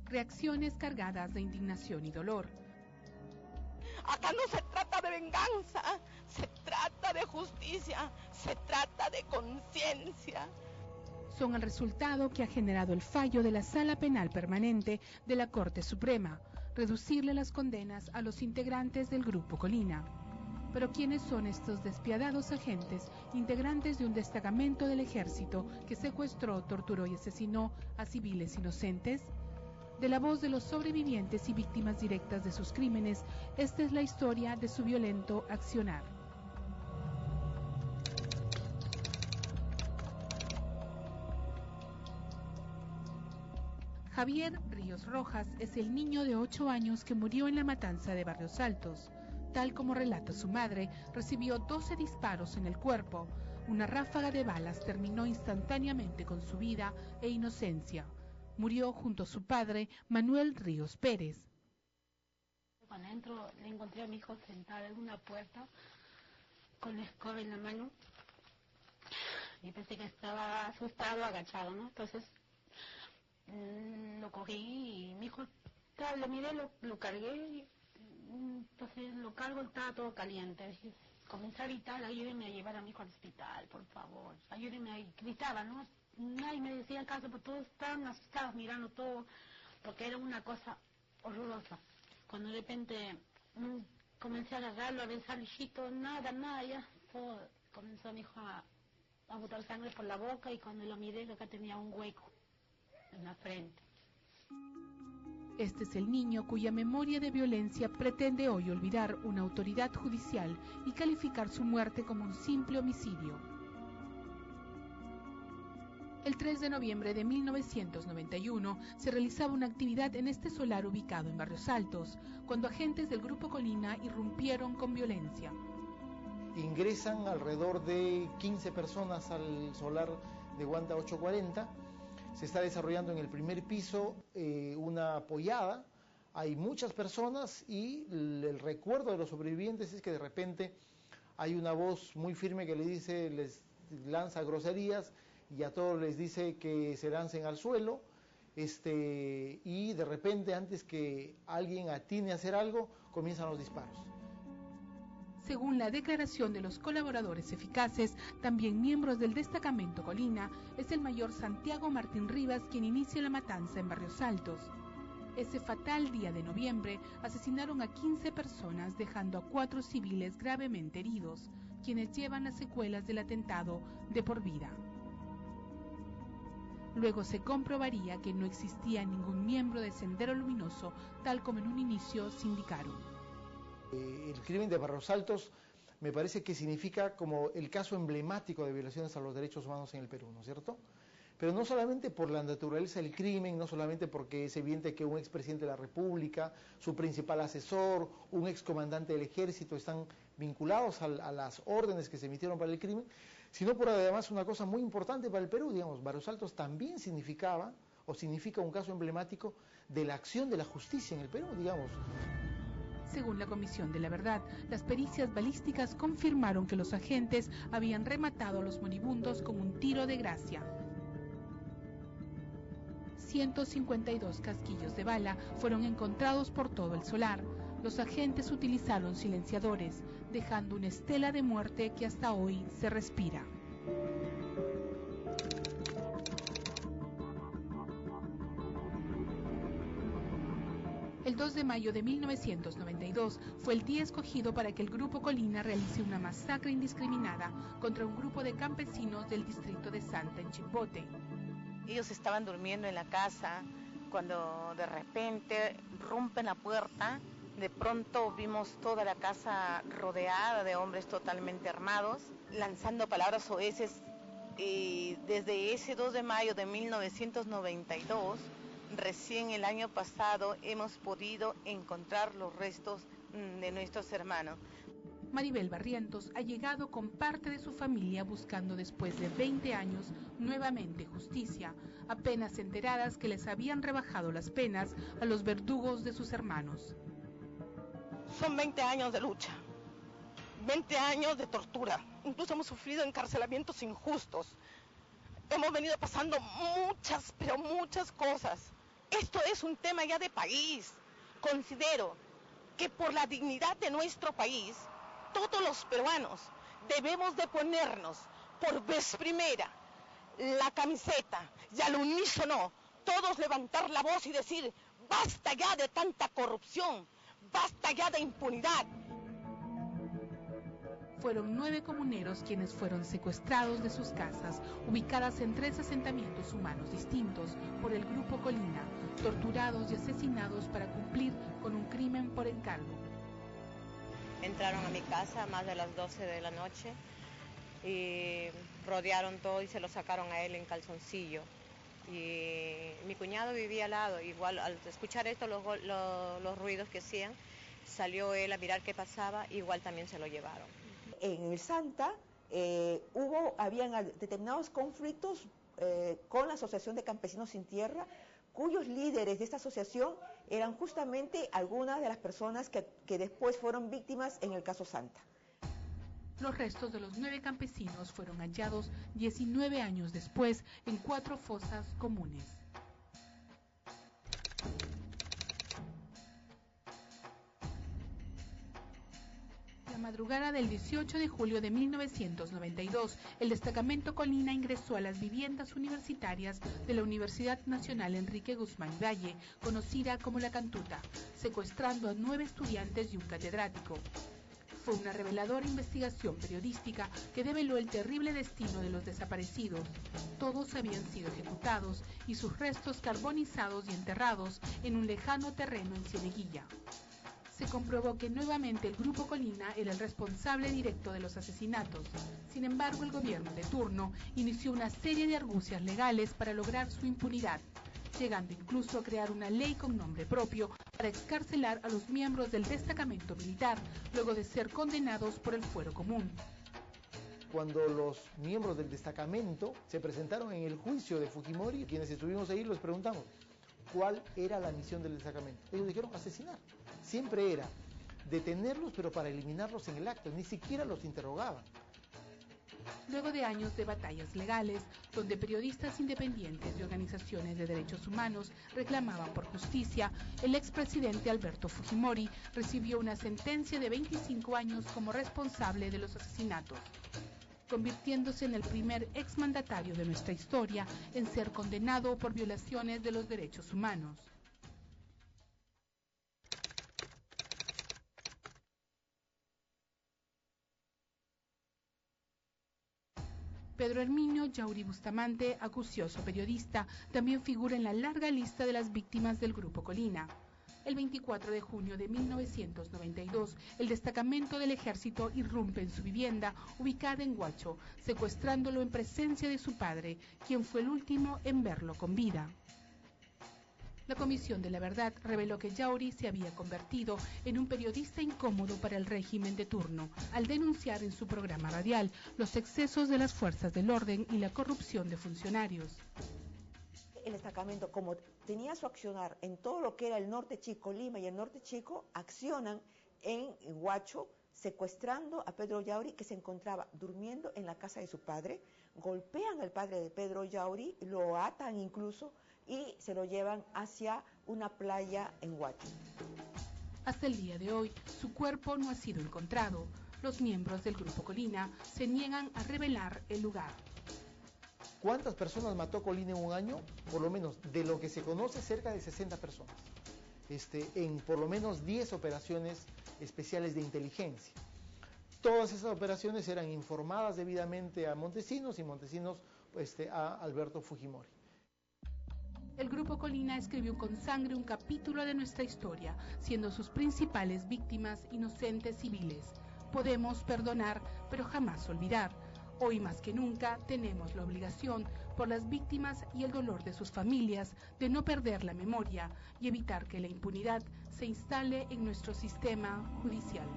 Reacciones cargadas de indignación y dolor. Acá no se trata de venganza, se trata de justicia, se trata de conciencia. Son el resultado que ha generado el fallo de la Sala Penal Permanente de la Corte Suprema, reducirle las condenas a los integrantes del Grupo Colina. Pero ¿quiénes son estos despiadados agentes, integrantes de un destacamento del ejército que secuestró, torturó y asesinó a civiles inocentes? De la voz de los sobrevivientes y víctimas directas de sus crímenes, esta es la historia de su violento accionar. Javier Ríos Rojas es el niño de 8 años que murió en la matanza de Barrios Altos. Tal como relata su madre, recibió 12 disparos en el cuerpo. Una ráfaga de balas terminó instantáneamente con su vida e inocencia. Murió junto a su padre, Manuel Ríos Pérez. Cuando entro, le encontré a mi hijo sentado en una puerta con la escoba en la mano. Y pensé que estaba asustado, agachado, ¿no? Entonces lo cogí y mi hijo, lo miré, lo cargué. Entonces lo cargo, estaba todo caliente. Comencé a gritar, ayúdenme a llevar a mi hijo al hospital, por favor. Ayúdenme a... Gritaba, ¿no? Nadie me decía caso, pero todos estaban asustados mirando todo, porque era una cosa horrorosa. Cuando de repente comencé a agarrarlo, a besar el hijito, nada, ya todo, comenzó mi hijo a botar sangre por la boca, y cuando lo miré, acá tenía un hueco en la frente. Este es el niño cuya memoria de violencia pretende hoy olvidar una autoridad judicial y calificar su muerte como un simple homicidio. El 3 de noviembre de 1991 se realizaba una actividad en este solar ubicado en Barrios Altos, cuando agentes del Grupo Colina irrumpieron con violencia. Ingresan alrededor de 15 personas al solar de Guanta 840. Se está desarrollando en el primer piso una pollada. Hay muchas personas y el recuerdo de los sobrevivientes es que de repente hay una voz muy firme que les lanza groserías y a todos les dice que se lancen al suelo, y de repente, antes que alguien atine a hacer algo, comienzan los disparos. Según la declaración de los colaboradores eficaces, también miembros del destacamento Colina, es el mayor Santiago Martín Rivas quien inicia la matanza en Barrios Altos. Ese fatal día de noviembre asesinaron a 15 personas, dejando a 4 civiles gravemente heridos, quienes llevan las secuelas del atentado de por vida. Luego se comprobaría que no existía ningún miembro de Sendero Luminoso, tal como en un inicio se indicaron. El crimen de Barrios Altos me parece que significa como el caso emblemático de violaciones a los derechos humanos en el Perú, ¿no es cierto? Pero no solamente por la naturaleza del crimen, no solamente porque es evidente que un expresidente de la República, su principal asesor, un excomandante del ejército están vinculados a las órdenes que se emitieron para el crimen, sino por además una cosa muy importante para el Perú, digamos, Barrios Altos también significaba o significa un caso emblemático de la acción de la justicia en el Perú, digamos. Según la Comisión de la Verdad, las pericias balísticas confirmaron que los agentes habían rematado a los moribundos con un tiro de gracia. 152 casquillos de bala fueron encontrados por todo el solar. Los agentes utilizaron silenciadores, dejando una estela de muerte que hasta hoy se respira. El 2 de mayo de 1992 fue el día escogido para que el Grupo Colina realice una masacre indiscriminada contra un grupo de campesinos del distrito de Santa en Chimbote. Ellos estaban durmiendo en la casa cuando de repente rompen la puerta. De pronto vimos toda la casa rodeada de hombres totalmente armados, lanzando palabras soeces. Y desde ese 2 de mayo de 1992, recién el año pasado, hemos podido encontrar los restos de nuestros hermanos. Maribel Barrientos ha llegado con parte de su familia buscando después de 20 años nuevamente justicia, apenas enteradas que les habían rebajado las penas a los verdugos de sus hermanos. Son 20 años de lucha, 20 años de tortura, incluso hemos sufrido encarcelamientos injustos. Hemos venido pasando muchas, pero muchas cosas. Esto es un tema ya de país. Considero que por la dignidad de nuestro país, todos los peruanos debemos de ponernos por vez primera la camiseta y al unísono todos levantar la voz y decir: basta ya de tanta corrupción, basta ya de impunidad. Fueron 9 comuneros quienes fueron secuestrados de sus casas, ubicadas en 3 asentamientos humanos distintos por el Grupo Colina, torturados y asesinados para cumplir con un crimen por encargo. Entraron a mi casa a más de las 12 de la noche y rodearon todo y se lo sacaron a él en calzoncillo. Y mi cuñado vivía al lado, igual al escuchar esto, los ruidos que hacían, salió él a mirar qué pasaba, igual también se lo llevaron. En el Santa habían determinados conflictos con la Asociación de Campesinos Sin Tierra, cuyos líderes de esta asociación eran justamente algunas de las personas que después fueron víctimas en el caso Santa. Los restos de los 9 campesinos fueron hallados 19 años después en 4 fosas comunes. La madrugada del 18 de julio de 1992, el destacamento Colina ingresó a las viviendas universitarias de la Universidad Nacional Enrique Guzmán y Valle, conocida como La Cantuta, secuestrando a 9 estudiantes y un catedrático. Fue una reveladora investigación periodística que develó el terrible destino de los desaparecidos. Todos habían sido ejecutados y sus restos carbonizados y enterrados en un lejano terreno en Cieneguilla. Se comprobó que nuevamente el Grupo Colina era el responsable directo de los asesinatos. Sin embargo, el gobierno de turno inició una serie de argucias legales para lograr su impunidad, llegando incluso a crear una ley con nombre propio para excarcelar a los miembros del destacamento militar, luego de ser condenados por el fuero común. Cuando los miembros del destacamento se presentaron en el juicio de Fujimori, quienes estuvimos ahí, los preguntamos cuál era la misión del destacamento. Ellos dijeron asesinar. Siempre era detenerlos, pero para eliminarlos en el acto, ni siquiera los interrogaban. Luego de años de batallas legales, donde periodistas independientes y organizaciones de derechos humanos reclamaban por justicia, el expresidente Alberto Fujimori recibió una sentencia de 25 años como responsable de los asesinatos, convirtiéndose en el primer exmandatario de nuestra historia en ser condenado por violaciones de los derechos humanos. Pedro Herminio Yauri Bustamante, acucioso periodista, también figura en la larga lista de las víctimas del Grupo Colina. El 24 de junio de 1992, el destacamento del ejército irrumpe en su vivienda, ubicada en Huacho, secuestrándolo en presencia de su padre, quien fue el último en verlo con vida. La Comisión de la Verdad reveló que Yauri se había convertido en un periodista incómodo para el régimen de turno, al denunciar en su programa radial los excesos de las fuerzas del orden y la corrupción de funcionarios. El destacamento, como tenía su accionar en todo lo que era el norte Chico, Lima y el norte Chico, accionan en Huacho, secuestrando a Pedro Yauri, que se encontraba durmiendo en la casa de su padre, golpean al padre de Pedro Yauri, lo atan incluso, y se lo llevan hacia una playa en Huacho. Hasta el día de hoy, su cuerpo no ha sido encontrado. Los miembros del Grupo Colina se niegan a revelar el lugar. ¿Cuántas personas mató Colina en un año? Por lo menos, de lo que se conoce, cerca de 60 personas. En por lo menos 10 operaciones especiales de inteligencia. Todas esas operaciones eran informadas debidamente a Montesinos y Montesinos a Alberto Fujimori. El Grupo Colina escribió con sangre un capítulo de nuestra historia, siendo sus principales víctimas inocentes civiles. Podemos perdonar, pero jamás olvidar. Hoy más que nunca tenemos la obligación, por las víctimas y el dolor de sus familias, de no perder la memoria y evitar que la impunidad se instale en nuestro sistema judicial.